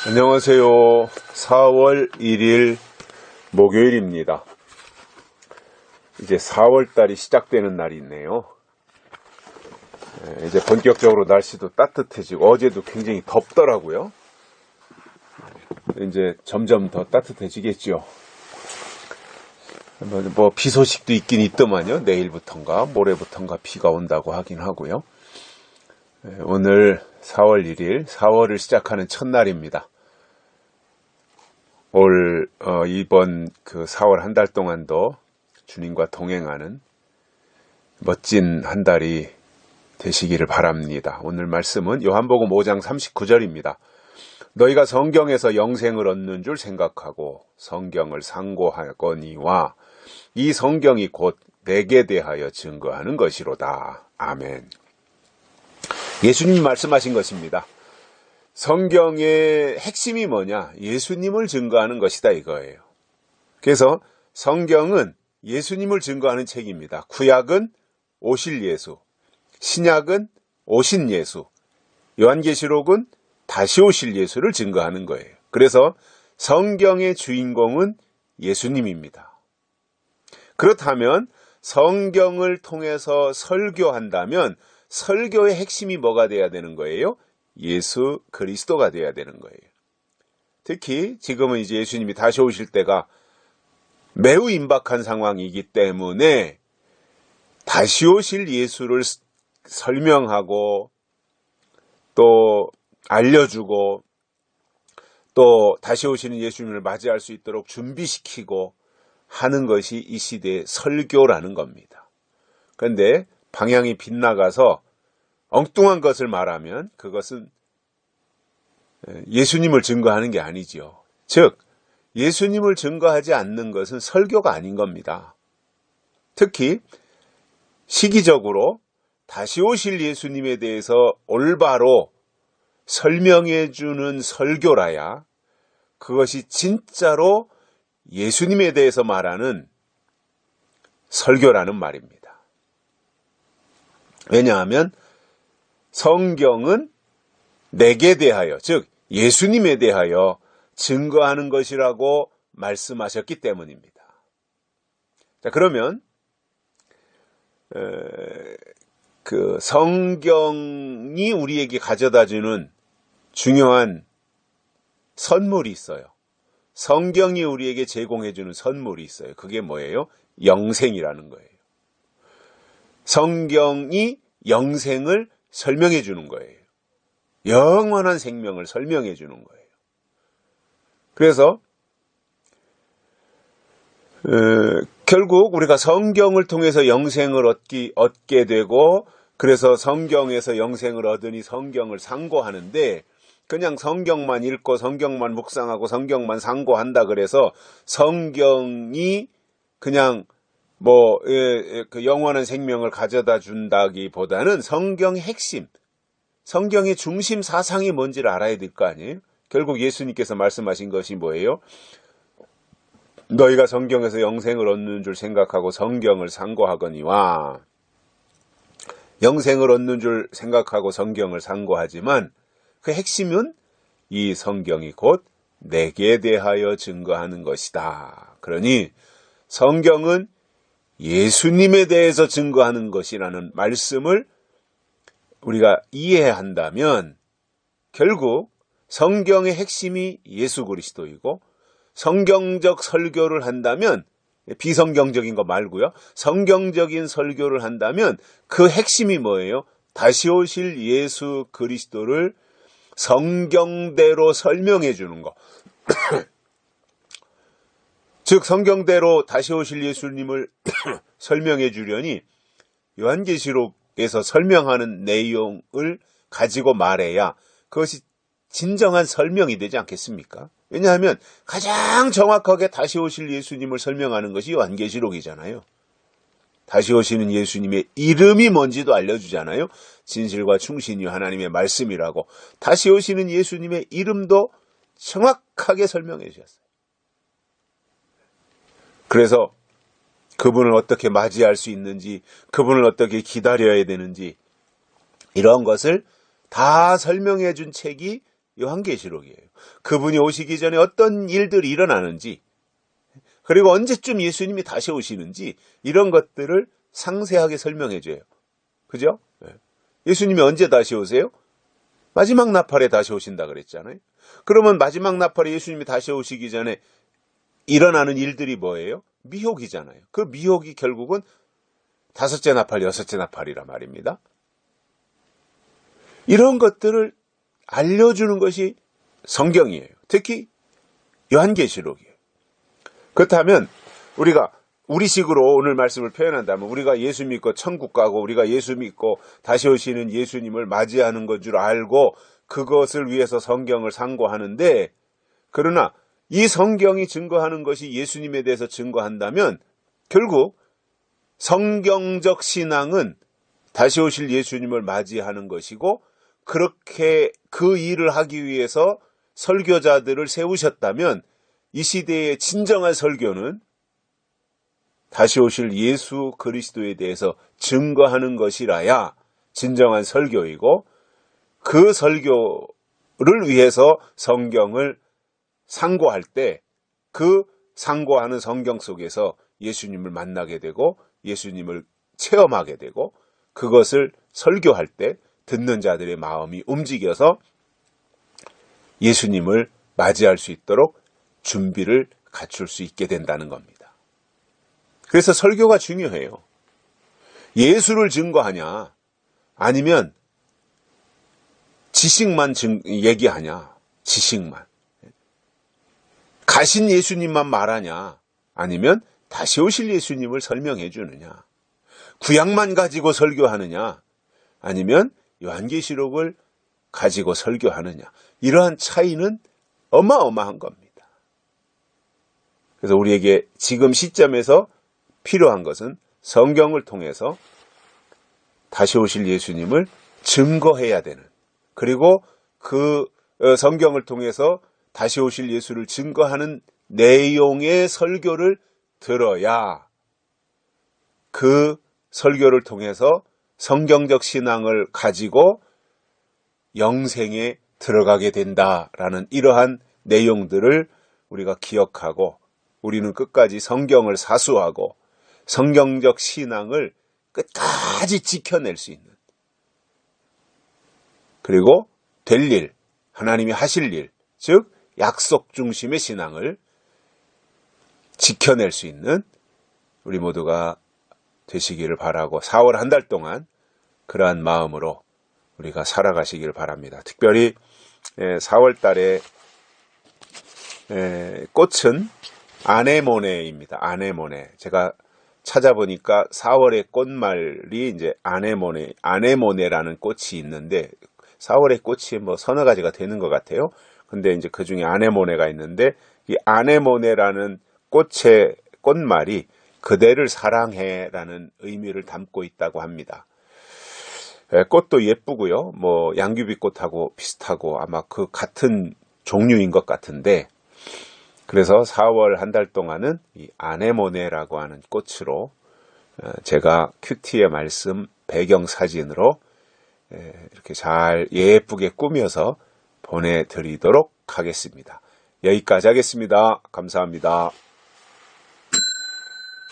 안녕하세요. 4월 1일 목요일입니다. 이제 4월달이 시작되는 날이 있네요. 이제 본격적으로 날씨도 따뜻해지고 어제도 굉장히 덥더라고요. 이제 점점 더 따뜻해지겠죠. 뭐 비 소식도 있긴 있더만요. 내일부턴가 모레부턴가 비가 온다고 하긴 하고요. 오늘 4월 1일 4월을 시작하는 첫날입니다. 이번 4월 한 달 동안도 주님과 동행하는 멋진 한 달이 되시기를 바랍니다. 오늘 말씀은 요한복음 5장 39절입니다. 너희가 성경에서 영생을 얻는 줄 생각하고 성경을 상고하거니와 이 성경이 곧 내게 대하여 증거하는 것이로다. 아멘. 예수님이 말씀하신 것입니다. 성경의 핵심이 뭐냐? 예수님을 증거하는 것이다 이거예요. 그래서 성경은 예수님을 증거하는 책입니다. 구약은 오실 예수, 신약은 오신 예수, 요한계시록은 다시 오실 예수를 증거하는 거예요. 그래서 성경의 주인공은 예수님입니다. 그렇다면 성경을 통해서 설교한다면 설교의 핵심이 뭐가 돼야 되는 거예요? 예수 그리스도가 돼야 되는 거예요. 특히 지금은 이제 예수님이 다시 오실 때가 매우 임박한 상황이기 때문에 다시 오실 예수를 설명하고 또 알려주고 또 다시 오시는 예수님을 맞이할 수 있도록 준비시키고 하는 것이 이 시대의 설교라는 겁니다. 그런데 방향이 빗나가서 엉뚱한 것을 말하면 그것은 예수님을 증거하는 게 아니지요. 즉 예수님을 증거하지 않는 것은 설교가 아닌 겁니다. 특히 시기적으로 다시 오실 예수님에 대해서 올바로 설명해 주는 설교라야 그것이 진짜로 예수님에 대해서 말하는 설교라는 말입니다. 왜냐하면 성경은 내게 대하여, 즉 예수님에 대하여 증거하는 것이라고 말씀하셨기 때문입니다. 자, 그러면 그 성경이 우리에게 가져다주는 중요한 선물이 있어요. 성경이 우리에게 제공해주는 선물이 있어요. 그게 뭐예요? 영생이라는 거예요. 성경이 영생을 설명해 주는 거예요. 영원한 생명을 설명해 주는 거예요. 그래서 결국 우리가 성경을 통해서 영생을 얻게 되고 그래서 성경에서 영생을 얻으니 성경을 상고하는데 그냥 성경만 읽고 성경만 묵상하고 성경만 상고한다 그래서 성경이 그냥 그 영원한 생명을 가져다 준다기보다는 성경의 핵심, 성경의 중심 사상이 뭔지를 알아야 될 거 아니에요? 결국 예수님께서 말씀하신 것이 뭐예요? 너희가 성경에서 영생을 얻는 줄 생각하고 성경을 상고하거니와 영생을 얻는 줄 생각하고 성경을 상고하지만 그 핵심은 이 성경이 곧 내게 대하여 증거하는 것이다. 그러니 성경은 예수님에 대해서 증거하는 것이라는 말씀을 우리가 이해해야 한다면 결국 성경의 핵심이 예수 그리스도이고 성경적 설교를 한다면 비성경적인 거 말고요. 성경적인 설교를 한다면 그 핵심이 뭐예요? 다시 오실 예수 그리스도를 성경대로 설명해 주는 거. 즉 성경대로 다시 오실 예수님을 설명해 주려니 요한계시록에서 설명하는 내용을 가지고 말해야 그것이 진정한 설명이 되지 않겠습니까? 왜냐하면 가장 정확하게 다시 오실 예수님을 설명하는 것이 요한계시록이잖아요. 다시 오시는 예수님의 이름이 뭔지도 알려주잖아요. 진실과 충신이 하나님의 말씀이라고. 다시 오시는 예수님의 이름도 정확하게 설명해 주셨어요. 그래서 그분을 어떻게 맞이할 수 있는지, 그분을 어떻게 기다려야 되는지 이런 것을 다 설명해 준 책이 요한계시록이에요. 그분이 오시기 전에 어떤 일들이 일어나는지, 그리고 언제쯤 예수님이 다시 오시는지 이런 것들을 상세하게 설명해 줘요. 그죠? 예수님이 언제 다시 오세요? 마지막 나팔에 다시 오신다 그랬잖아요. 그러면 마지막 나팔에 예수님이 다시 오시기 전에 일어나는 일들이 뭐예요? 미혹이잖아요. 그 미혹이 결국은 다섯째 나팔, 여섯째 나팔이란 말입니다. 이런 것들을 알려주는 것이 성경이에요. 특히 요한계시록이에요. 그렇다면 우리가 우리식으로 오늘 말씀을 표현한다면 우리가 예수 믿고 천국 가고 우리가 예수 믿고 다시 오시는 예수님을 맞이하는 것 줄 알고 그것을 위해서 성경을 상고하는데, 그러나 이 성경이 증거하는 것이 예수님에 대해서 증거한다면 결국 성경적 신앙은 다시 오실 예수님을 맞이하는 것이고, 그렇게 그 일을 하기 위해서 설교자들을 세우셨다면 이 시대의 진정한 설교는 다시 오실 예수 그리스도에 대해서 증거하는 것이라야 진정한 설교이고, 그 설교를 위해서 성경을 상고할 때 그 상고하는 성경 속에서 예수님을 만나게 되고 예수님을 체험하게 되고, 그것을 설교할 때 듣는 자들의 마음이 움직여서 예수님을 맞이할 수 있도록 준비를 갖출 수 있게 된다는 겁니다. 그래서 설교가 중요해요. 예수를 증거하냐 아니면 지식만 얘기하냐, 지식만. 가신 예수님만 말하냐 아니면 다시 오실 예수님을 설명해 주느냐, 구약만 가지고 설교하느냐 아니면 요한계시록을 가지고 설교하느냐, 이러한 차이는 어마어마한 겁니다. 그래서 우리에게 지금 시점에서 필요한 것은 성경을 통해서 다시 오실 예수님을 증거해야 되는, 그리고 그 성경을 통해서 다시 오실 예수를 증거하는 내용의 설교를 들어야 그 설교를 통해서 성경적 신앙을 가지고 영생에 들어가게 된다라는 이러한 내용들을 우리가 기억하고, 우리는 끝까지 성경을 사수하고 성경적 신앙을 끝까지 지켜낼 수 있는, 그리고 될 일, 하나님이 하실 일, 즉 약속 중심의 신앙을 지켜낼 수 있는 우리 모두가 되시기를 바라고, 4월 한 달 동안 그러한 마음으로 우리가 살아가시기를 바랍니다. 특별히 4월 달에 꽃은 아네모네입니다. 아네모네. 제가 찾아보니까 4월의 꽃말이 이제 아네모네라는 꽃이 있는데, 4월의 꽃이 뭐 서너 가지가 되는 것 같아요. 근데 이제 그 중에 아네모네가 있는데, 이 아네모네라는 꽃말이 그대를 사랑해라는 의미를 담고 있다고 합니다. 꽃도 예쁘고요. 뭐 양귀비꽃하고 비슷하고 아마 그 같은 종류인 것 같은데, 그래서 4월 한 달 동안은 이 아네모네라고 하는 꽃으로 제가 큐티의 말씀 배경 사진으로 이렇게 잘 예쁘게 꾸며서 보내드리도록 하겠습니다. 여기까지 하겠습니다. 감사합니다.